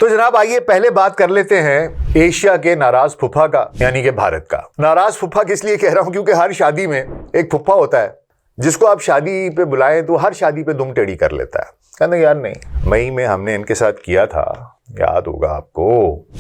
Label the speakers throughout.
Speaker 1: तो जनाब आइए पहले बात कर लेते हैं एशिया के नाराज फुफा का, यानी कि भारत का। नाराज फुफा किस लिए कह रहा हूं, क्योंकि हर शादी में एक फुफा होता है जिसको आप शादी पे बुलाएं तो हर शादी पे दुम टेढ़ी कर लेता है। कहते यार नहीं, मई में हमने इनके साथ किया था, याद होगा आपको,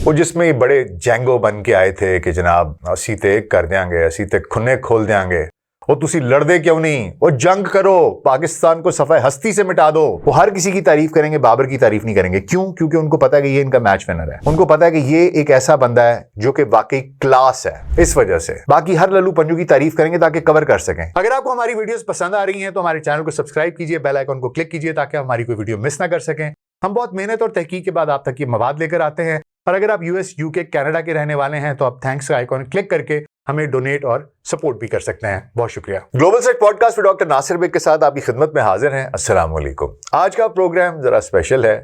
Speaker 1: वो जिसमें ये बड़े जैंगो बन के आए थे कि जनाब असी ते कर देंगे, असी ते खुने खोल देंगे, वो तुसी लड़दे क्यों नहीं, वो जंग करो, पाकिस्तान को सफाई हस्ती से मिटा दो। वो हर किसी की तारीफ करेंगे, बाबर की तारीफ नहीं करेंगे। क्यों? क्योंकि उनको पता है कि ये इनका मैच विनर है, उनको पता है कि ये एक ऐसा बंदा है जो कि वाकई क्लास है। इस वजह से बाकी हर लल्लू पंजू की तारीफ करेंगे ताकि कवर कर सकें। अगर आपको हमारी वीडियोस पसंद आ रही हैं तो हमारे चैनल को सब्सक्राइब कीजिए, बेल आइकन को क्लिक कीजिए ताकि हमारी कोई वीडियो मिस ना कर सकें। हम बहुत मेहनत और तहकीक के बाद आप तक ये मवाद लेकर आते हैं। और अगर आप यूएस, यूके, कनाडा के रहने वाले हैं तो आप थैंक्स का आइकॉन क्लिक करके हमें डोनेट और सपोर्ट भी कर सकते हैं। बहुत शुक्रिया। ग्लोबल सेट पॉडकास्ट में डॉक्टर नासिर बेग के साथ आपकी खिदमत में हाजिर हैं। अस्सलाम वालेकुम। आज का प्रोग्राम जरा स्पेशल है,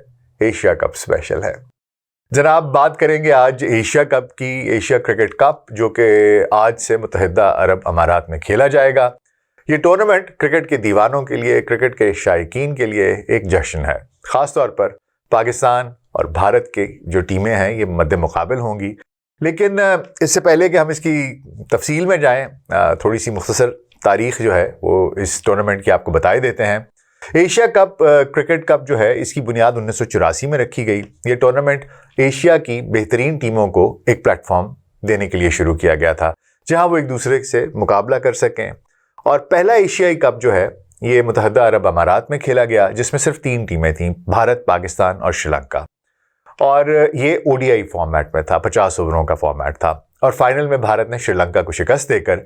Speaker 1: एशिया कप स्पेशल है। जनाब बात करेंगे आज एशिया कप की, एशिया क्रिकेट कप, जो कि आज से मुत्तहिदा अरब अमारात में खेला जाएगा। ये टूर्नामेंट क्रिकेट के दीवानों के लिए, क्रिकेट के शायकीन के लिए एक जश्न है। खासतौर पर पाकिस्तान और भारत की जो टीमें हैं ये मद्दे मुकाबिल होंगी। लेकिन इससे पहले कि हम इसकी तफसील में जाएं, थोड़ी सी मुख्तसर तारीख़ जो है वो इस टूर्नामेंट की आपको बताए देते हैं। एशिया कप क्रिकेट कप जो है इसकी बुनियाद 1984 में रखी गई। ये टूर्नामेंट एशिया की बेहतरीन टीमों को एक प्लेटफॉर्म देने के लिए शुरू किया गया था जहां वो एक दूसरे से मुकाबला कर सकें। और पहला एशियाई कप जो है ये मुत्तहिदा अरब अमारात में खेला गया, जिसमें सिर्फ 3 टीमें थीं, भारत, पाकिस्तान और श्रीलंका। और ये ओडीआई फॉर्मेट में था, 50 ओवरों का फॉर्मेट था। और फाइनल में भारत ने श्रीलंका को शिकस्त देकर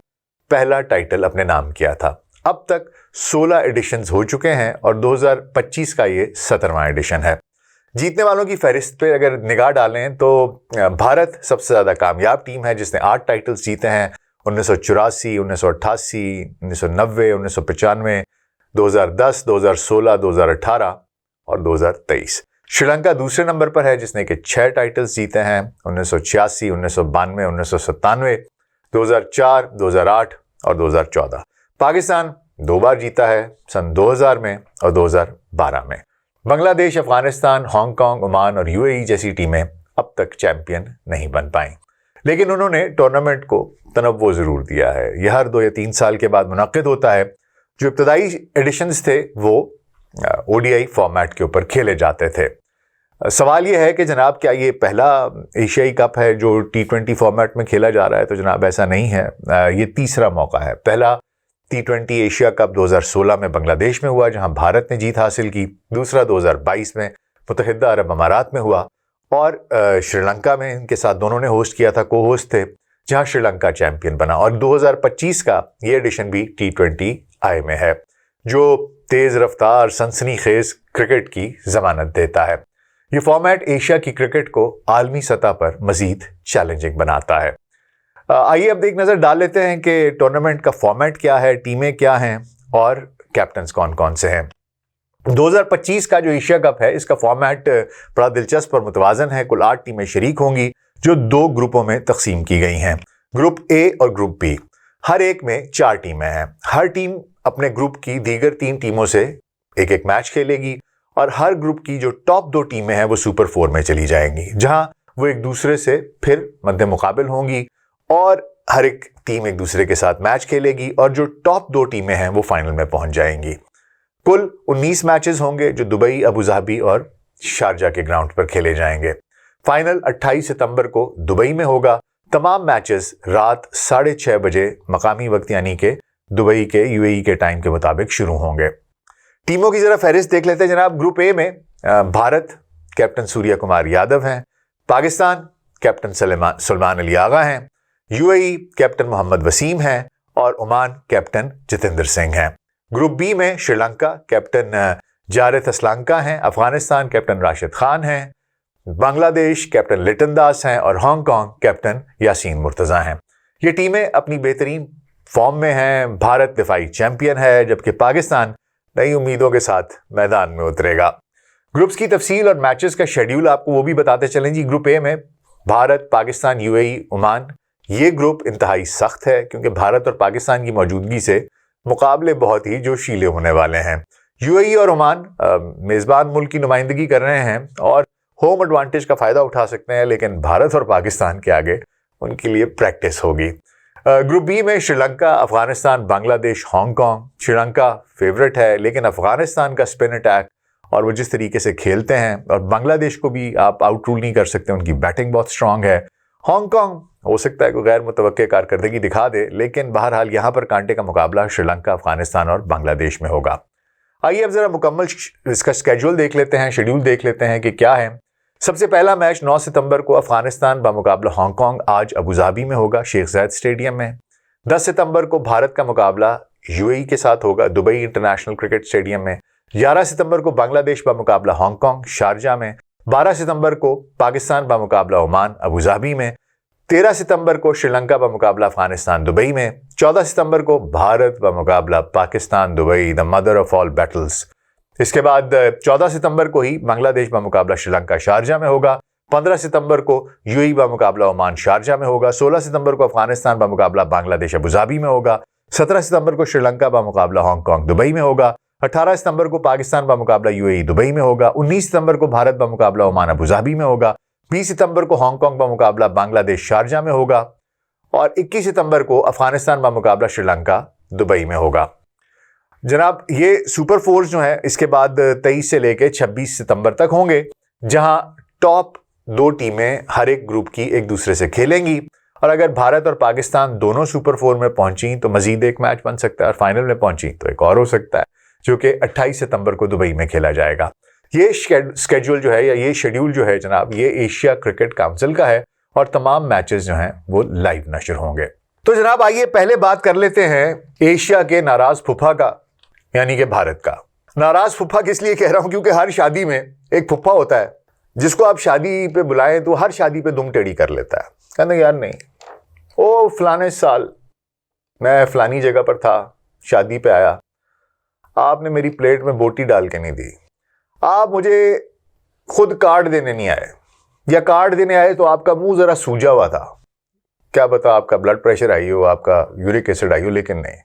Speaker 1: पहला टाइटल अपने नाम किया था। अब तक 16 एडिशंस हो चुके हैं और 2025 का ये 17वां एडिशन है। जीतने वालों की फहरिस्त पे अगर निगाह डालें तो भारत सबसे ज़्यादा कामयाब टीम है जिसने 8 टाइटल्स जीते हैं। 1984, 1988, 1990, 1995, 2010, 2016, 2018 और 2023। श्रीलंका दूसरे नंबर पर है जिसने कि 6 टाइटल्स जीते हैं, 1986, 1992, 1997, 2004, 2008 और 2014। पाकिस्तान 2 बार जीता है, सन 2000 में और 2012 में। बांग्लादेश, अफगानिस्तान, हांगकांग, ओमान और यूएई जैसी टीमें अब तक चैंपियन नहीं बन पाई, लेकिन उन्होंने टूर्नामेंट को तनव्वो ज़रूर दिया है। यह हर 2 या 3 साल के बाद मुनक्किद होता है। जो इब्तदाई एडिशंस थे वो ओडीआई फॉर्मेट के ऊपर खेले जाते थे। सवाल ये है कि जनाब क्या ये पहला एशियाई कप है जो T20 फॉर्मेट में खेला जा रहा है? तो जनाब ऐसा नहीं है, ये तीसरा मौका है। पहला T20 एशिया कप 2016 में बांग्लादेश में हुआ जहां भारत ने जीत हासिल की। दूसरा 2022 में मुत्तहिदा अरब अमारात में हुआ और श्रीलंका में इनके साथ दोनों ने होस्ट किया था, को होस्ट थे, जहां श्रीलंका चैंपियन बना। और 2025 का ये एडिशन भी T20 आई में है जो तेज़ रफ्तार सनसनीखेज क्रिकेट की जमानत देता है। ये फॉर्मेट एशिया की क्रिकेट को आलमी सतह पर मजीद चैलेंजिंग बनाता है। आइए अब एक नज़र डाल लेते हैं कि टूर्नामेंट का फॉर्मेट क्या है, टीमें क्या हैं और कैप्टन्स कौन कौन से हैं। 2025 का जो एशिया कप है इसका फॉर्मेट बड़ा दिलचस्प और मुतवाज़न है। कुल 8 टीमें शरीक होंगी जो 2 ग्रुपों में तकसीम की गई हैं, ग्रुप ए और ग्रुप बी। हर एक में 4 टीमें हैं। हर टीम अपने ग्रुप की दीगर 3 टीमों से एक एक मैच खेलेगी और हर ग्रुप की जो टॉप 2 टीमें हैं वो सुपर 4 में चली जाएंगी, जहां वो एक दूसरे से फिर मद्दे मुकाबिल होंगी और हर एक टीम एक दूसरे के साथ मैच खेलेगी और जो टॉप 2 टीमें हैं वो फाइनल में पहुंच जाएंगी। कुल 19 मैचेस होंगे जो दुबई, अबू धाबी और शारजा के ग्राउंड पर खेले जाएंगे। फाइनल 28 सितंबर को दुबई में होगा। तमाम मैचेस रात 6:30 बजे मकामी वक्त यानी कि दुबई के, यूएई के टाइम के मुताबिक शुरू होंगे। टीमों की जरा फहरिस्त देख लेते हैं जनाब। ग्रुप ए में भारत कैप्टन सूर्य कुमार यादव हैं, पाकिस्तान कैप्टन सलमान अली आगा हैं, यूएई कैप्टन मोहम्मद वसीम हैं और ओमान कैप्टन जितेंद्र सिंह हैं। ग्रुप बी में श्रीलंका कैप्टन जारिद असलांका हैं, अफगानिस्तान कैप्टन राशिद खान हैं, बांग्लादेश कैप्टन लिटन दास हैं और हांगकांग कैप्टन यासीन मुर्तज़ा हैं। ये टीमें अपनी बेहतरीन फॉर्म में हैं। भारत दिफाई चैंपियन है जबकि पाकिस्तान नई उम्मीदों के साथ मैदान में उतरेगा। ग्रुप्स की तफसील और मैचेस का शेड्यूल आपको वो भी बताते चलें जी। ग्रुप ए में भारत, पाकिस्तान, यूएई, ओमान। ये ग्रुप इंतहाई सख्त है क्योंकि भारत और पाकिस्तान की मौजूदगी से मुकाबले बहुत ही जोशीले होने वाले हैं। यूएई और ओमान मेज़बान मुल्क की नुमाइंदगी कर रहे हैं और होम एडवांटेज का फ़ायदा उठा सकते हैं, लेकिन भारत और पाकिस्तान के आगे उनके लिए प्रैक्टिस होगी। ग्रुप बी में श्रीलंका, अफगानिस्तान, बांग्लादेश, हांगकांग। श्रीलंका फेवरेट है, लेकिन अफगानिस्तान का स्पिन अटैक और वो जिस तरीके से खेलते हैं, और बांग्लादेश को भी आप आउट रूल नहीं कर सकते, उनकी बैटिंग बहुत स्ट्रांग है। हांगकांग हो सकता है कोई गैर मुतवक्के कारकर्दगी दिखा दे, लेकिन बहरहाल यहाँ पर कांटे का मुकाबला श्रीलंका, अफगानिस्तान और बांग्लादेश में होगा। आइए अब जरा मुकम्मल इसका स्केड्यूल देख लेते हैं, शेड्यूल देख लेते हैं कि क्या है। सबसे पहला मैच 9 सितंबर को अफगानिस्तान बमुकाबला हांगकांग आज अबू धाबी में होगा, शेख जायद स्टेडियम में। 10 सितंबर को भारत का मुकाबला यूएई के साथ होगा, दुबई इंटरनेशनल क्रिकेट स्टेडियम में। 11 सितंबर को बांग्लादेश बमुकाबला हांगकांग, शारजा में। 12 सितंबर को पाकिस्तान बमुकाबला ओमान, अबू धाबी में। 13 सितंबर को श्रीलंका बमुकाबला अफगानिस्तान, दुबई में। 14 सितंबर को भारत बमुकाबला Pakistan, Dubai, the mother of all battles. इसके बाद 14 सितंबर को ही बांग्लादेश बमुकाबला श्रीलंका, शारजा में होगा। 15 सितंबर को यूएई बमुकाबला ओमान, शारजा में होगा। 16 सितंबर को अफगानिस्तान बमुकाबला बांग्लादेश, अबू धाबी में होगा। 17 सितंबर को श्रीलंका बमुकाबला हांगकांग, दुबई में होगा। 18 सितंबर को पाकिस्तान बमुकाबला यूएई, दुबई में होगा। 19 सितंबर को भारत बमुकाबला ओमान, अबू धाबी में होगा। 20 सितंबर को हांगकांग बमुकाबला बांग्लादेश, शारजा में होगा। और 21 सितंबर को अफगानिस्तान बमुकाबला श्रीलंका, दुबई में होगा। जनाब, ये सुपर फोर्स जो है इसके बाद 23 से लेकर 26 सितंबर तक होंगे, जहां टॉप 2 टीमें हर एक ग्रुप की एक दूसरे से खेलेंगी। और अगर भारत और पाकिस्तान दोनों सुपर 4 में पहुंची तो मजीद एक मैच बन सकता है, और फाइनल में पहुंची तो एक और हो सकता है, जो कि 28 सितंबर को दुबई में खेला जाएगा। ये स्केड्यूल जो है या ये शेड्यूल जो है जनाब, ये एशिया क्रिकेट काउंसिल का है, और तमाम मैचेस जो हैं वो लाइव नशर होंगे। तो जनाब आइए पहले बात कर लेते हैं एशिया के नाराज फुफा का, यानी कि भारत का। नाराज फुफा किस लिए कह रहा हूं, क्योंकि हर शादी में एक फुफा होता है जिसको आप शादी पे बुलाएं तो हर शादी पे दुम टेढ़ी कर लेता है। कहते यार नहीं, ओ फलाने साल मैं फलानी जगह पर था, शादी पे आया, आपने मेरी प्लेट में बोटी डाल के नहीं दी, आप मुझे खुद कार्ड देने नहीं आए, या कार्ड देने आए तो आपका मुंह जरा सूजा हुआ था, क्या पता आपका ब्लड प्रेशर आई हो, आपका यूरिक एसिड आई हो, लेकिन नहीं,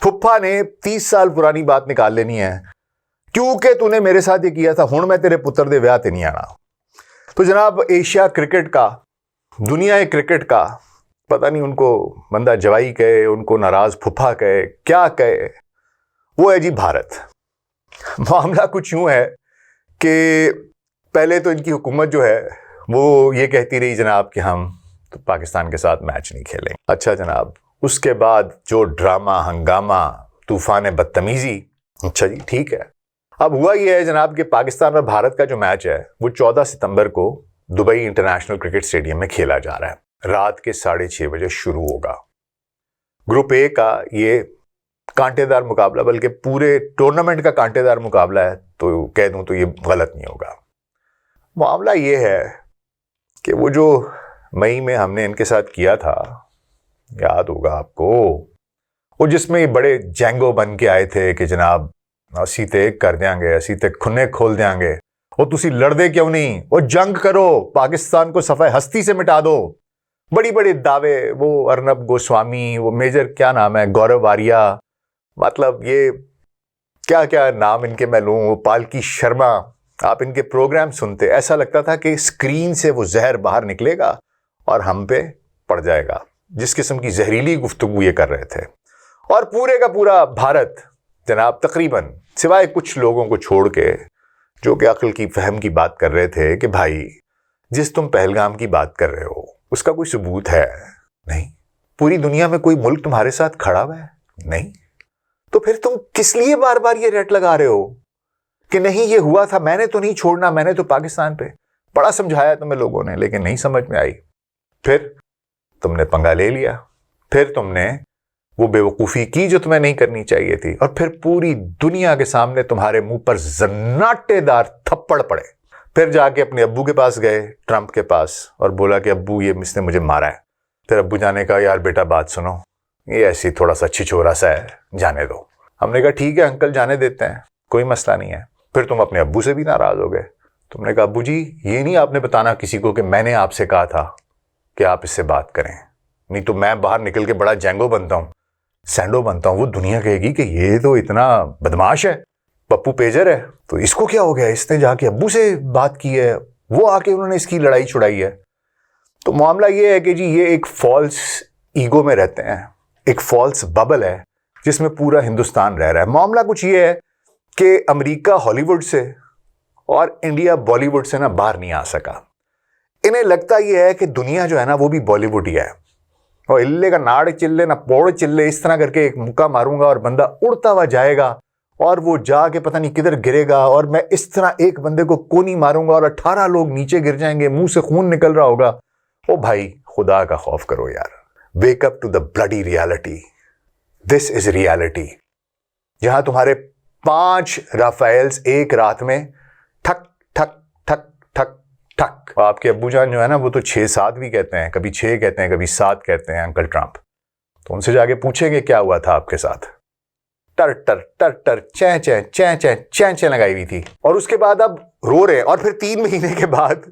Speaker 1: फुफ्फा ने 30 साल पुरानी बात निकाल लेनी है, क्योंकि तूने मेरे साथ ये किया था, हुण मैं तेरे पुत्र दे ब्याह ते नहीं आना। तो जनाब एशिया क्रिकेट का, दुनिया क्रिकेट का, पता नहीं उनको बंदा जवाई कहे, उनको नाराज फुफ्फा कहे, क्या कहे, वो है जी भारत। मामला कुछ यूं है कि पहले तो इनकी हुकूमत जो है वो ये कहती रही जनाब कि हम तो पाकिस्तान के साथ मैच नहीं खेलेंगे। अच्छा जनाब, उसके बाद जो ड्रामा, हंगामा, तूफान बदतमीजी, अच्छा जी ठीक है। अब हुआ ये है जनाब कि पाकिस्तान और भारत का जो मैच है वो 14 सितंबर को दुबई इंटरनेशनल क्रिकेट स्टेडियम में खेला जा रहा है, रात के 6:30 बजे शुरू होगा। ग्रुप ए का ये कांटेदार मुकाबला, बल्कि पूरे टूर्नामेंट का कांटेदार मुकाबला है, तो कह दूं तो ये गलत नहीं होगा। मामला ये है कि वो जो मई में हमने इनके साथ किया था, याद होगा आपको, वो जिसमें ये बड़े जैंगो बन के आए थे कि जनाब असी ते कर देंगे, असी ते खुने खोल देंगे, वो तुसी लड़दे क्यों नहीं, वो जंग करो, पाकिस्तान को सफाई हस्ती से मिटा दो, बड़ी बड़ी दावे, वो अर्नब गोस्वामी, वो मेजर क्या नाम है, गौरव आर्या, मतलब ये क्या क्या नाम इनके मैं लूँ, वो पालकी शर्मा, आप इनके प्रोग्राम सुनते ऐसा लगता था कि स्क्रीन से वो जहर बाहर निकलेगा और हम पे पड़ जाएगा, जिस किस्म की जहरीली गुफ्तगू ये कर रहे थे। और पूरे का पूरा भारत जनाब तकरीबन सिवाय कुछ लोगों को छोड़ के जो कि अक्ल की फहम की बात कर रहे थे कि भाई जिस तुम पहलगाम की बात कर रहे हो उसका कोई सबूत है नहीं, पूरी दुनिया में कोई मुल्क तुम्हारे साथ खड़ा हुआ है नहीं, तो फिर तुम किस लिए बार बार ये रट लगा रहे हो कि नहीं ये हुआ था, मैंने तो नहीं छोड़ना, मैंने तो पाकिस्तान पे बड़ा समझाया तुम्हें लोगों ने, लेकिन नहीं समझ में आई, फिर तुमने पंगा ले लिया, फिर तुमने वो बेवकूफ़ी की जो तुम्हें नहीं करनी चाहिए थी, और फिर पूरी दुनिया के सामने तुम्हारे मुंह पर जन्नाटेदार थप्पड़ पड़े। फिर जाके अपने अब्बू के पास गए, ट्रंप के पास, और बोला कि अब्बू ये इसने मुझे मारा है। फिर अब्बू जाने का यार बेटा बात सुनो, ये ऐसी थोड़ा सा छिछोरा सा है, जाने दो। हमने कहा ठीक है अंकल जाने देते हैं, कोई मसला नहीं है। फिर तुम अपने अब्बू से भी नाराज़ हो गए, तुमने कहा अब्बू जी ये नहीं आपने बताना किसी को कि मैंने आपसे कहा था कि आप इससे बात करें, नहीं तो मैं बाहर निकल के बड़ा जैंगो बनता हूँ, सैंडो बनता हूँ, वो दुनिया कहेगी कि ये तो इतना बदमाश है, पप्पू पेजर है, तो इसको क्या हो गया, इसने जाके अब्बू से बात की है, वो आके उन्होंने इसकी लड़ाई छुड़ाई है। तो मामला ये है कि जी ये एक फॉल्स ईगो में रहते हैं, एक फॉल्स बबल है जिसमें पूरा हिंदुस्तान रह रहा है। मामला कुछ ये है कि अमेरिका हॉलीवुड से और इंडिया बॉलीवुड से ना बाहर नहीं आ सका। इन्हें लगता ये है कि दुनिया जो है ना वो भी बॉलीवुड ही है, और इल्ले का नाड़ चिल्ले ना पोड़ चिल्ले, इस तरह करके एक मुक्का मारूंगा और बंदा उड़ता हुआ जाएगा और वो जाके पता नहीं किधर गिरेगा, और मैं इस तरह एक बंदे को कोनी मारूंगा और 18 लोग नीचे गिर जाएंगे, मुंह से खून निकल रहा होगा। ओ भाई खुदा का खौफ करो यार, wake up to the bloody reality. This is reality, जहां तुम्हारे 5 राफेल्स एक रात में ठक ठक ठक ठक ठक। आपके अब्बूजान जो है ना वो तो 6-7 भी कहते हैं, कभी 6 कहते हैं, कभी 7 कहते हैं, अंकल ट्रंप। तो उनसे जाके पूछेंगे क्या हुआ था आपके साथ। टर टर टर टर चैं चैं चैं चैं चैं चैं लगाई हुई थी, और उसके बाद अब रो रहे हैं। और फिर 3 महीने के बाद,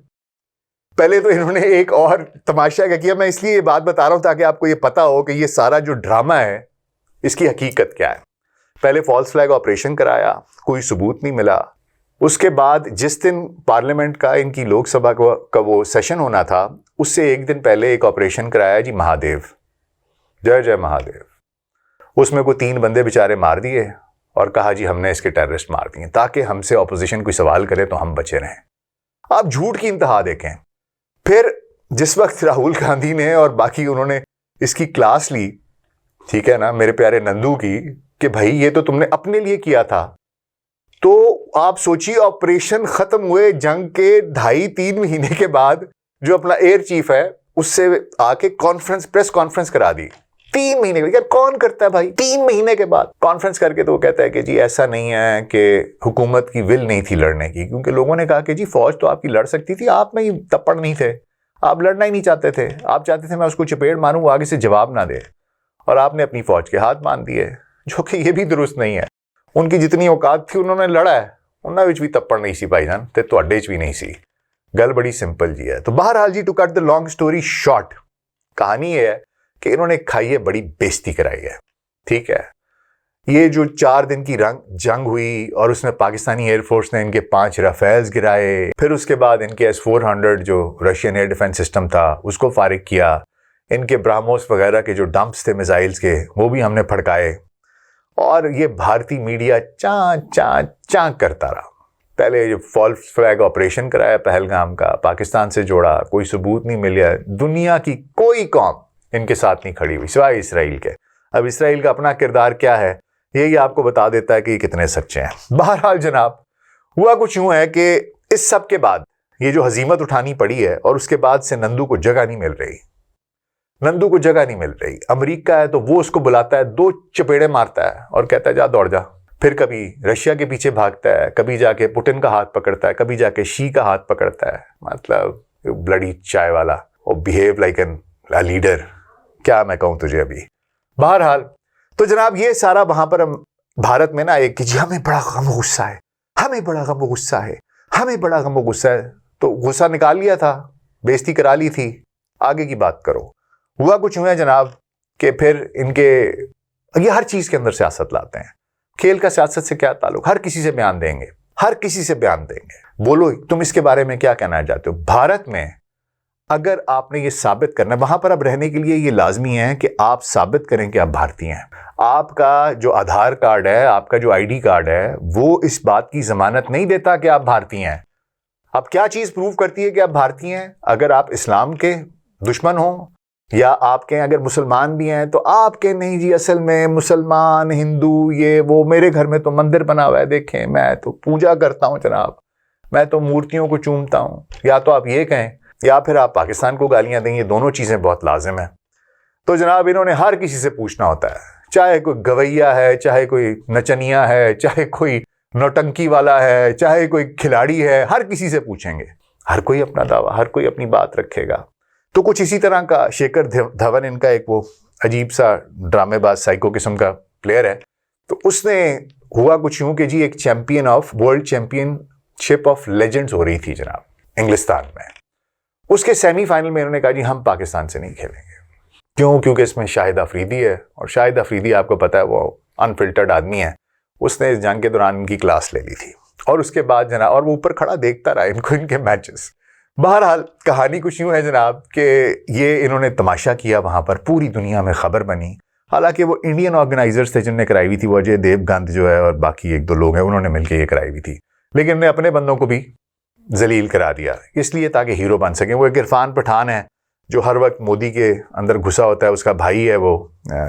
Speaker 1: पहले तो इन्होंने एक और तमाशा क्या किया, मैं इसलिए ये बात बता रहा हूं ताकि आपको ये पता हो कि ये सारा जो ड्रामा है इसकी हकीकत क्या है। पहले फॉल्स फ्लैग ऑपरेशन कराया, कोई सबूत नहीं मिला। उसके बाद जिस दिन पार्लियामेंट का, इनकी लोकसभा का वो सेशन होना था, उससे एक दिन पहले एक ऑपरेशन कराया जी महादेव, जय जय महादेव। उसमें को 3 बंदे बेचारे मार दिए और कहा जी हमने इसके टेररिस्ट मार दिए ताकि हमसे ऑपोजिशन कोई सवाल करे तो हम बचे रहें। आप झूठ की इंतहा देखें। फिर जिस वक्त राहुल गांधी ने और बाकी उन्होंने इसकी क्लास ली, ठीक है ना, मेरे प्यारे नंदू की, कि भाई ये तो तुमने अपने लिए किया था। तो आप सोचिए ऑपरेशन खत्म हुए जंग के 2.5-3 महीने के बाद जो अपना एयर चीफ है उससे आके प्रेस कॉन्फ्रेंस करा दी। 3 महीने के, यार कौन करता है भाई 3 महीने के बाद कॉन्फ्रेंस करके? तो वो कहता है कि जी ऐसा नहीं है कि हुकूमत की विल नहीं थी लड़ने की, क्योंकि लोगों ने कहा कि जी फौज तो आपकी लड़ सकती थी, आप में ही तप्पड़ नहीं थे, आप लड़ना ही नहीं चाहते थे, आप चाहते थे मैं उसको चपेट मारूं वो आगे से जवाब ना दे, और आपने अपनी फौज के हाथ बांध दिए, जो कि ये भी दुरुस्त नहीं है। उनकी जितनी औकात थी उन्होंने लड़ा है, उन्होंने विच भी तप्पड़ नहीं सी भाईजान, ते तुहाडे च भी नहीं सी। गल बड़ी सिंपल जी है। तो बहरहाल जी, to cut the long story short, कहानी ये है कि इन्होंने खाई है, बड़ी बेइज्जती कराई है, ठीक है। ये जो 4 दिन की जंग हुई और उसमें पाकिस्तानी एयरफोर्स ने इनके 5 राफेल्स गिराए, फिर उसके बाद इनके S-400 जो रशियन एयर डिफेंस सिस्टम था उसको फारिग किया, इनके ब्राह्मोस वगैरह के जो डंप्स थे मिसाइल्स के वो भी हमने फड़काए, और ये भारतीय मीडिया चां चां चां करता रहा। पहले जो फॉल्स फ्लैग ऑपरेशन कराया पहलगाम का, पाकिस्तान से जोड़ा, कोई सबूत नहीं मिला, दुनिया की कोई कौम इनके साथ नहीं खड़ी हुई सिवाय इसराइल के। अब इसराइल का अपना किरदार क्या है यही आपको बता देता है कि ये कितने सच्चे हैं। बहरहाल जनाब, हुआ कुछ यूं है कि इस सब के बाद ये जो हजीमत उठानी पड़ी है, और उसके बाद से नंदू को जगह नहीं मिल रही, नंदू को जगह नहीं मिल रही। अमेरिका है तो वो उसको बुलाता है, 2 चपेड़े मारता है और कहता है जा दौड़ जा। फिर कभी रशिया के पीछे भागता है, कभी जाके पुतिन का हाथ पकड़ता है, कभी जाके शी का हाथ पकड़ता है, मतलब ब्लडी चाय वाला, और बिहेव लाइक एन लीडर, क्या मैं कहूं तुझे अभी। बहरहाल तो जनाब ये सारा वहां पर भारत में ना एक जी हमें बड़ा गम गुस्सा है, हमें बड़ा गम गुस्सा है, हमें बड़ा गम गुस्सा है। तो गुस्सा निकाल लिया था, बेइज्जती करा ली थी, आगे की बात करो। हुआ कुछ हुआ जनाब कि फिर इनके ये हर चीज के अंदर सियासत लाते हैं। खेल का सियासत से क्या ताल्लुक? हर किसी से बयान देंगे, हर किसी से बयान देंगे। बोलो तुम इसके बारे में क्या कहना चाहते हो? भारत में अगर आपने ये साबित करना है, वहां पर अब रहने के लिए ये लाजमी है कि आप साबित करें कि आप भारतीय हैं। आपका जो आधार कार्ड है, आपका जो ID कार्ड है, वो इस बात की जमानत नहीं देता कि आप भारतीय हैं। अब क्या चीज प्रूव करती है कि आप भारतीय हैं? अगर आप इस्लाम के दुश्मन हो, या आपके अगर मुसलमान भी हैं तो आपके नहीं जी, असल में मुसलमान हिंदू ये वो, मेरे घर में तो मंदिर बना हुआ है, देखें मैं तो पूजा करता हूं जनाब, मैं तो मूर्तियों को चूमता हूं। या तो आप ये कहें या फिर आप पाकिस्तान को गालियां दें, ये दोनों चीजें बहुत लाजिम है। तो जनाब इन्होंने हर किसी से पूछना होता है, चाहे कोई गवैया है, चाहे कोई नचनिया है, चाहे कोई नौटंकी वाला है, चाहे कोई खिलाड़ी है, हर किसी से पूछेंगे। हर कोई अपना दावा, हर कोई अपनी बात रखेगा। तो कुछ इसी तरह का शेखर धवन, इनका एक वो अजीब सा ड्रामेबाज साइको किस्म का प्लेयर है, तो उसने हुआ कुछ यूं कि जी एक वर्ल्ड चैंपियनशिप ऑफ लेजेंड्स हो रही थी जनाब इंग्लिस्तान में। उसके सेमीफाइनल में इन्होंने कहा जी हम पाकिस्तान से नहीं खेलेंगे। क्यों? क्योंकि इसमें शाहिद अफरीदी है, और शाहिद अफरीदी आपको पता है वो अनफिल्टर्ड आदमी है। उसने इस जंग के दौरान इनकी क्लास ले ली थी, और उसके बाद जना, और वो ऊपर खड़ा देखता रहा इनको, इनके मैचेस। बहरहाल कहानी कुछ यूं है जनाब कि ये इन्होंने तमाशा किया, वहां पर पूरी दुनिया में खबर बनी। हालांकि वो इंडियन ऑर्गेनाइजर्स थे जिनने कराई हुई थी, वो अजय देवगन जो है और बाकी एक दो लोग हैं, उन्होंने मिलकर ये कराई हुई थी। लेकिन उन्होंने अपने बंदों को भी जलील करा दिया इसलिए ताकि हीरो बन सकें। वो एक इरफान पठान है जो हर वक्त मोदी के अंदर घुसा होता है, उसका भाई है वो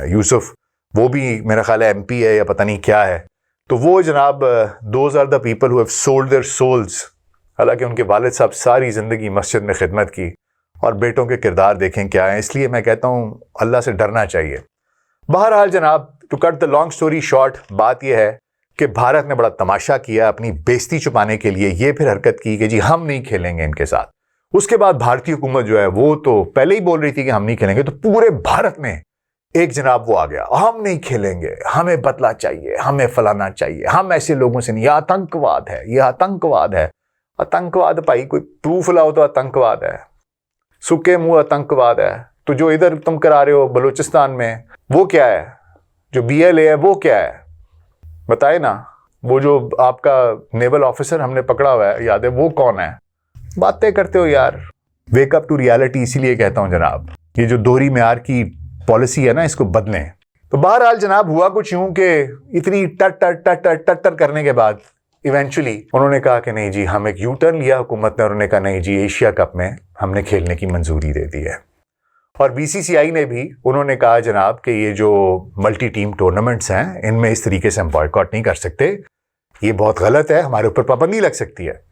Speaker 1: यूसुफ, वो भी मेरा ख्याल है MP है या पता नहीं क्या है। तो वो जनाब those are the people who have sold their souls. हालांकि उनके वालिद साहब सारी ज़िंदगी मस्जिद में खिदमत की और बेटों के किरदार देखें क्या है, इसलिए मैं कहता हूँ अल्लाह से डरना चाहिए। बहरहाल जनाब, to cut the long story short, बात यह है कि भारत ने बड़ा तमाशा किया अपनी बेइज्जती छुपाने के लिए। ये फिर हरकत की कि जी हम नहीं खेलेंगे इनके साथ। उसके बाद भारतीय हुकूमत जो है वो तो पहले ही बोल रही थी कि हम नहीं खेलेंगे, तो पूरे भारत में एक जनाब वो आ गया, हम नहीं खेलेंगे, हमें बदला चाहिए, हमें फलाना चाहिए, हम ऐसे लोगों से नहीं, यह आतंकवाद है, यह आतंकवाद है। आतंकवाद भाई कोई प्रूफ लाओ तो आतंकवाद है, सूखे मुंह आतंकवाद है। तो जो इधर तुम करा रहे हो बलूचिस्तान में वो क्या है, जो BLA है वो क्या है बताए ना। वो जो आपका नेवल ऑफिसर हमने पकड़ा हुआ है, याद है वो कौन है? बातें करते हो यार, वेक अप टू रियलिटी। इसीलिए कहता हूं जनाब, ये जो दोहरी म्यार की पॉलिसी है ना, इसको बदलें। तो बहरहाल जनाब हुआ कुछ यूं कि इतनी टर करने के बाद इवेंचुअली उन्होंने कहा कि नहीं जी, हम एक यू टर्न लिया हुकूमत ने, उन्होंने कहा नहीं जी, एशिया कप में हमने खेलने की मंजूरी दे दी है। और BCCI ने भी उन्होंने कहा जनाब कि ये जो मल्टी टीम टूर्नामेंट्स हैं इनमें इस तरीके से हम बॉयकॉट नहीं कर सकते, ये बहुत गलत है, हमारे ऊपर पाबंदी लग सकती है।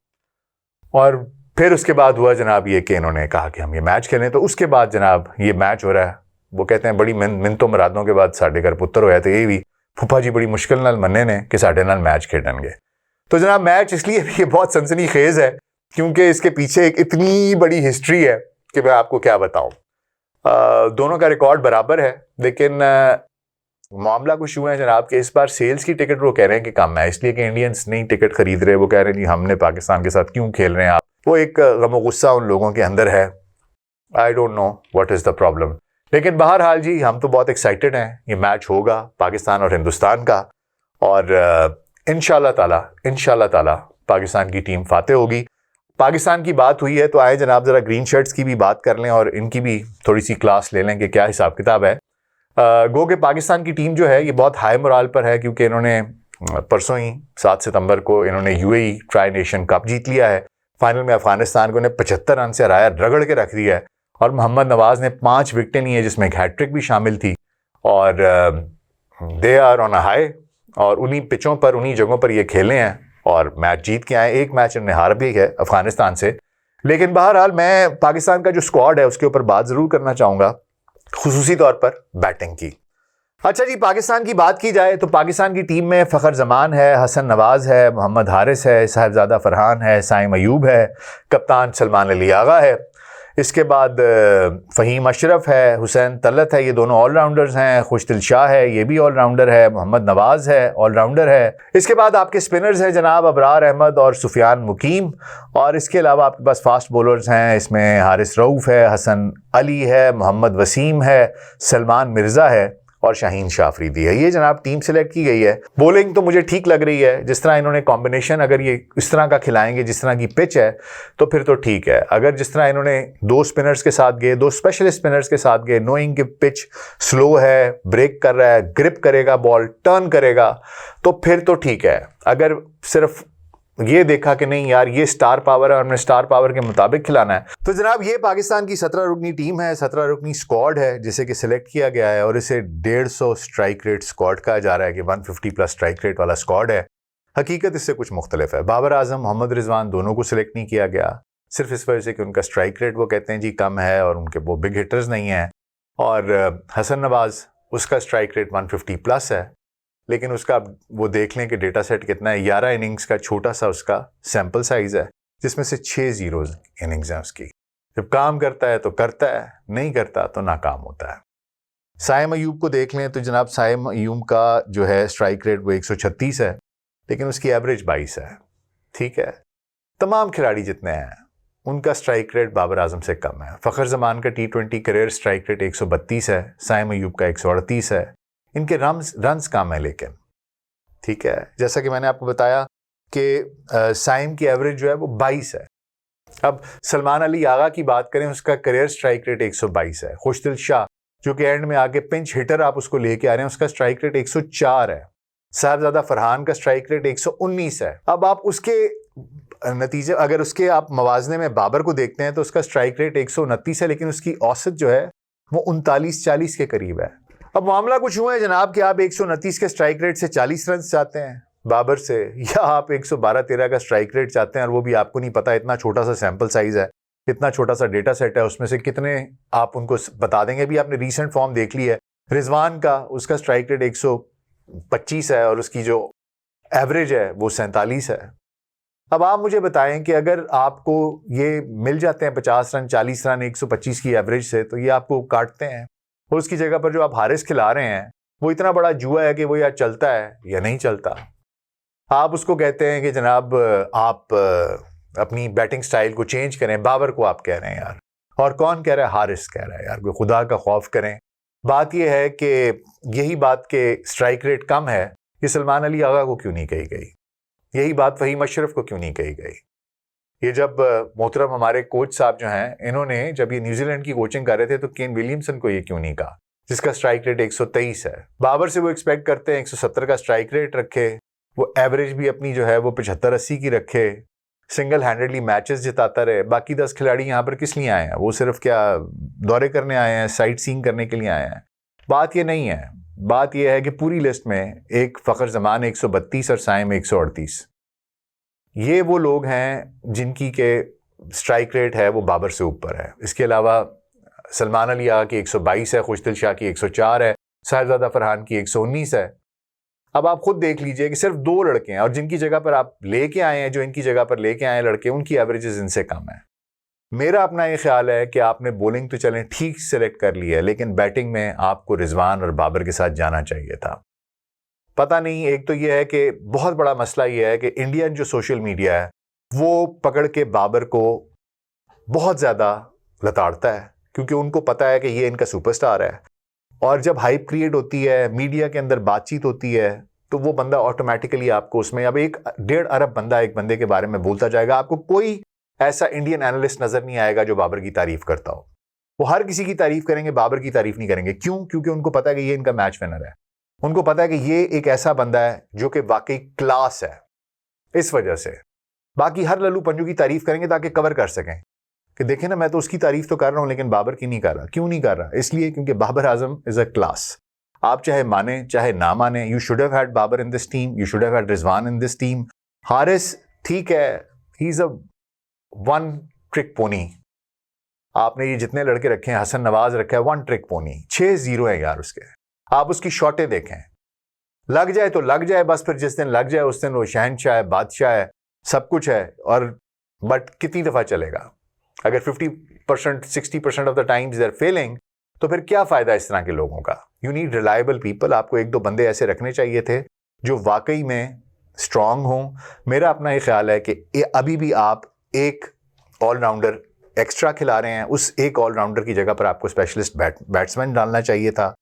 Speaker 1: और फिर उसके बाद हुआ जनाब ये कि इन्होंने कहा कि हम ये मैच खेलें। तो उसके बाद जनाब ये मैच हो रहा है। वो कहते हैं बड़ी मिन्नतों मुरादों के बाद साढ़े घर पुत्र होया, तो ये भी फूफा जी बड़ी मुश्किल नाल मन्ने ने कि साढ़े नाल मैच खेलेंगे। तो जनाब मैच इसलिए भी ये बहुत सनसनीखेज है क्योंकि इसके पीछे एक इतनी बड़ी हिस्ट्री है कि मैं आपको क्या बताऊं। दोनों का रिकॉर्ड बराबर है, लेकिन मामला कुछ यूं है जनाब कि इस बार सेल्स की टिकट वो कह रहे हैं कि कम है, इसलिए कि इंडियंस नहीं टिकट खरीद रहे। वो कह रहे हैं जी हमने पाकिस्तान के साथ क्यों खेल रहे हैं आप। वो एक गम गुस्सा उन लोगों के अंदर है। I don't know what is the problem. लेकिन बहरहाल जी हम तो बहुत एक्साइटेड हैं, ये मैच होगा पाकिस्तान और हिंदुस्तान का, और इंशाल्लाह ताला पाकिस्तान की टीम फातेह होगी। पाकिस्तान की बात हुई है तो आए जनाब ज़रा ग्रीन शर्ट्स की भी बात कर लें और इनकी भी थोड़ी सी क्लास ले लें कि क्या हिसाब किताब है। गो के पाकिस्तान की टीम जो है ये बहुत हाई मोराल पर है क्योंकि इन्होंने परसों ही 7 सितंबर को इन्होंने UAE ट्राई नेशन कप जीत लिया है। फाइनल में अफगानिस्तान को 75 रन से हराया, रगड़ के रख दिया है। और मोहम्मद नवाज ने 5 विकेटें ली हैं जिसमें एक हैट्रिक भी शामिल थी। और they are on a high, और उन्हीं पिचों पर उन्हीं जगहों पर ये खेले हैं और मैच जीत के आए। एक मैच इन्होंने हार भी है अफगानिस्तान से। लेकिन बहरहाल मैं पाकिस्तान का जो स्क्वाड है उसके ऊपर बात ज़रूर करना चाहूँगा, खुसूसी तौर पर बैटिंग की। अच्छा जी, पाकिस्तान की बात की जाए तो पाकिस्तान की टीम में फ़खर जमान है, हसन नवाज़ है, मोहम्मद हारिस है, साहिबजादा फरहान है, साइम अयूब है, कप्तान सलमान अली आगा है। इसके बाद फ़हीम अशरफ है, हुसैन तलत है, ये दोनों ऑलराउंडर्स हैं। खुशदिल शाह है, ये भी ऑलराउंडर है। मोहम्मद नवाज़ है, ऑलराउंडर है। इसके बाद आपके स्पिनर्स हैं जनाब अबरार अहमद और सुफियान मुकीम। और इसके अलावा आपके पास फास्ट बॉलर्स हैं, इसमें हारिस रऊफ़ है, हसन अली है, मोहम्मद वसीम है, सलमान मिर्ज़ा है और शाहीन शाह अफरीदी है। ये जनाब टीम सेलेक्ट की गई है। बॉलिंग तो मुझे ठीक लग रही है, जिस तरह इन्होंने कॉम्बिनेशन अगर ये इस तरह का खिलाएंगे जिस तरह की पिच है तो फिर तो ठीक है। अगर जिस तरह इन्होंने 2 स्पिनर्स के साथ गए, 2 स्पेशलिस्ट स्पिनर्स के साथ गए, नोइंग कि पिच स्लो है, ब्रेक कर रहा है, ग्रिप करेगा, बॉल टर्न करेगा, तो फिर तो ठीक है। अगर सिर्फ ये देखा कि नहीं यार ये स्टार पावर है और हमने स्टार पावर के मुताबिक खिलाना है, तो जनाब ये पाकिस्तान की 17 रुकनी टीम है, 17 रुकनी स्क्वाड है जिसे कि सिलेक्ट किया गया है। और इसे 150 स्ट्राइक रेट स्क्वाड कहा जा रहा है कि 150 प्लस स्ट्राइक रेट वाला स्क्वाड है। हकीकत इससे कुछ मुख्तलिफ है। बाबर आजम, मोहम्मद रिजवान दोनों को सिलेक्ट नहीं किया गया, सिर्फ इस वजह से कि उनका स्ट्राइक रेट वो कहते हैं जी कम है और उनके वो बिग हिटर्स नहीं हैं। और हसन नवाज, उसका स्ट्राइक रेट 150 प्लस है, लेकिन उसका वो देख लें कि डेटा सेट कितना है। 11 इनिंग्स का छोटा सा उसका सैम्पल साइज़ है जिसमें से 6 जीरोज इनिंग्स हैं उसकी। जब काम करता है तो करता है, नहीं करता तो नाकाम होता है। साइम अयूब को देख लें तो जनाब साइम अयूब का जो है स्ट्राइक रेट वो 136 है, लेकिन उसकी एवरेज 22 है। ठीक है, तमाम खिलाड़ी जितने हैं उनका स्ट्राइक रेट बाबर आजम से कम है। फ़खर जमान का T20 करियर स्ट्राइक रेट 132 है, साइम अयूब का 138 है। इनके रन्स कम है लेकिन ठीक है, जैसा कि मैंने आपको बताया कि साइम की एवरेज जो है वो 22 है, अब सलमान अली आगा की बात करें, उसका करियर स्ट्राइक रेट 122 है। खुशदिल शाह जो कि एंड में आके पिंच हिटर आप उसको लेके आ रहे हैं, उसका स्ट्राइक रेट 104 है। साहबजादा फरहान का स्ट्राइक रेट 119 है। अब आप उसके नतीजे अगर उसके आप मवाजने में बाबर को देखते हैं तो उसका स्ट्राइक रेट 129 है, लेकिन उसकी औसत जो है वो 39-40 के करीब है। अब मामला कुछ हुआ है जनाब कि आप 129 के स्ट्राइक रेट से 40 रन चाहते हैं बाबर से, या आप 112-13 का स्ट्राइक रेट चाहते हैं, और वो भी आपको नहीं पता, इतना छोटा सा सैंपल साइज है, इतना छोटा सा डेटा सेट है, उसमें से कितने आप उनको बता देंगे। भी आपने रीसेंट फॉर्म देख ली है रिजवान का, उसका स्ट्राइक रेट 125 है और उसकी जो एवरेज है वो 47 है। अब आप मुझे बताएं कि अगर आपको ये मिल जाते हैं 50 रन 40 रन 125 की एवरेज से, तो ये आपको काटते हैं, और उसकी जगह पर जो आप हारिस खिला रहे हैं वो इतना बड़ा जुआ है कि वो या चलता है या नहीं चलता। आप उसको कहते हैं कि जनाब आप अपनी बैटिंग स्टाइल को चेंज करें, बाबर को आप कह रहे हैं यार, और कौन कह रहा है? हारिस कह रहा है यार, कोई खुदा का खौफ करें। बात यह है कि यही बात के स्ट्राइक रेट कम है, ये सलमान अली आगा को क्यों नहीं कही गई? यही बात फहीम अशरफ को क्यों नहीं कही गई? ये जब मोहतरम हमारे कोच साहब जो हैं, इन्होंने जब ये न्यूजीलैंड की कोचिंग कर रहे थे तो केन विलियमसन को ये क्यों नहीं कहा, जिसका स्ट्राइक रेट 123 है। बाबर से वो एक्सपेक्ट करते हैं 170 का स्ट्राइक रेट रखे, वो एवरेज भी अपनी जो है वो 75-80 की रखे, सिंगल हैंडेडली मैचेस जिताता रहे। बाकी 10 खिलाड़ी यहाँ पर किस लिए आए हैं? वो सिर्फ क्या दौरे करने आए हैं, साइट सीइंग करने के लिए आए हैं? बात ये नहीं है। बात यह है कि पूरी लिस्ट में एक फ़खर जमान 132 और साइम 138, ये वो लोग हैं जिनकी के स्ट्राइक रेट है वो बाबर से ऊपर है। इसके अलावा सलमान अली आगा की 122 है, खुशदिल शाह की 104 है, साहबजादा फरहान की 119 है। अब आप खुद देख लीजिए कि सिर्फ 2 लड़के हैं, और जिनकी जगह पर आप लेके आए हैं, जो इनकी जगह पर लेके आए हैं लड़के, उनकी एवरेजेस इनसे कम है। मेरा अपना ये ख्याल है कि आपने बॉलिंग तो चलें ठीक सेलेक्ट कर ली है, लेकिन बैटिंग में आपको रिजवान और बाबर के साथ जाना चाहिए था। पता नहीं, एक तो ये है कि बहुत बड़ा मसला ये है कि इंडियन जो सोशल मीडिया है वो पकड़ के बाबर को बहुत ज़्यादा लताड़ता है, क्योंकि उनको पता है कि ये इनका सुपरस्टार है, और जब हाइप क्रिएट होती है, मीडिया के अंदर बातचीत होती है, तो वो बंदा ऑटोमेटिकली आपको उसमें, अब 1.5 अरब बंदा एक बंदे के बारे में बोलता जाएगा, आपको कोई ऐसा इंडियन एनालिस्ट नजर नहीं आएगा जो बाबर की तारीफ करता हो। वो हर किसी की तारीफ करेंगे, बाबर की तारीफ नहीं करेंगे। क्यों? क्योंकि उनको पता है कि ये इनका मैच विनर है, उनको पता है कि ये एक ऐसा बंदा है जो कि वाकई क्लास है। इस वजह से बाकी हर लल्लू पंजू की तारीफ करेंगे ताकि कवर कर सकें कि देखें ना, मैं तो उसकी तारीफ तो कर रहा हूं लेकिन बाबर की नहीं कर रहा। क्यों नहीं कर रहा? इसलिए क्योंकि Babar Azam is a class. आप चाहे माने चाहे ना माने, you should have had Babar in this team, you should have had Rizwan in this team. Haris ठीक है, he is a one trick pony. आपने ये जितने लड़के रखे हैं, हसन नवाज रखा है, 1 ट्रिक पोनी, 6-0 है यार उसके। आप उसकी शॉटें देखें, लग जाए तो लग जाए बस, फिर जिस दिन लग जाए उस दिन वो शहनशाह है, बादशाह है, सब कुछ है। और बट कितनी दफा चलेगा? अगर 50% 60% of the times they are failing, तो फिर क्या फायदा इस तरह के लोगों का? You need reliable people. आपको 1-2 बंदे ऐसे रखने चाहिए थे जो वाकई में स्ट्रांग हों। मेरा अपना ये ख्याल है कि अभी भी आप एक ऑलराउंडर एक्स्ट्रा खिला रहे हैं, उस एक ऑलराउंडर की जगह पर आपको स्पेशलिस्ट बैट्समैन डालना चाहिए था,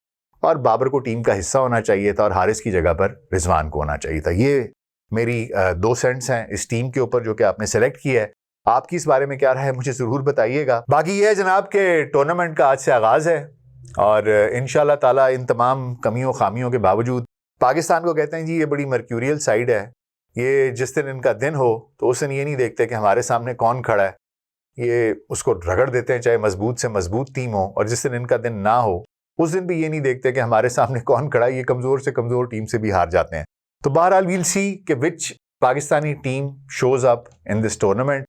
Speaker 1: और बाबर को टीम का हिस्सा होना चाहिए था, और हारिस की जगह पर रिजवान को होना चाहिए था। ये मेरी 2 सेंट्स हैं इस टीम के ऊपर जो कि आपने सेलेक्ट की है। आपकी इस बारे में क्या राय है मुझे ज़रूर बताइएगा। बाकी ये है जनाब के टूर्नामेंट का आज से आगाज़ है, और इंशाल्लाह ताला इन तमाम कमियों खामियों के बावजूद पाकिस्तान को कहते हैं जी ये बड़ी मर्क्यूरियल साइड है। ये जिस दिन इनका दिन हो तो उस दिन ये नहीं देखते कि हमारे सामने कौन खड़ा है, ये उसको रगड़ देते हैं चाहे मजबूत से मजबूत टीम हो। और जिस दिन इनका दिन ना हो उस दिन भी ये नहीं देखते कि हमारे सामने कौन खड़ा है, ये कमज़ोर से कमज़ोर टीम से भी हार जाते हैं। तो बहरहाल वील सी कि which Pakistani team shows up in this tournament,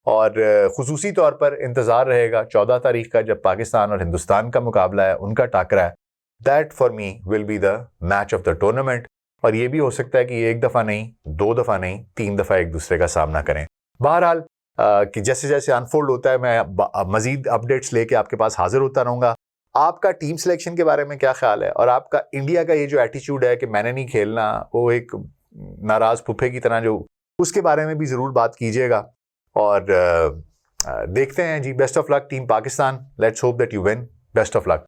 Speaker 1: और खुसूसी तौर पर इंतज़ार रहेगा 14 तारीख का जब पाकिस्तान और हिंदुस्तान का मुकाबला है, उनका टाकरा है। That for me will be the match of the tournament. और ये भी हो सकता है कि 1 दफ़ा नहीं, 2 दफ़ा नहीं, 3 दफ़ा एक दूसरे का सामना करें। बहरहाल कि जैसे जैसे अनफोल्ड होता है मैं मज़ीद अपडेट्स लेके आपके पास हाजिर होता रहूँगा। आपका टीम सिलेक्शन के बारे में क्या ख्याल है, और आपका इंडिया का ये जो एटीट्यूड है कि मैंने नहीं खेलना, वो एक नाराज़ फुफे की तरह जो, उसके बारे में भी ज़रूर बात कीजिएगा। और देखते हैं जी। Best of luck team Pakistan, let's hope that you win. Best of luck.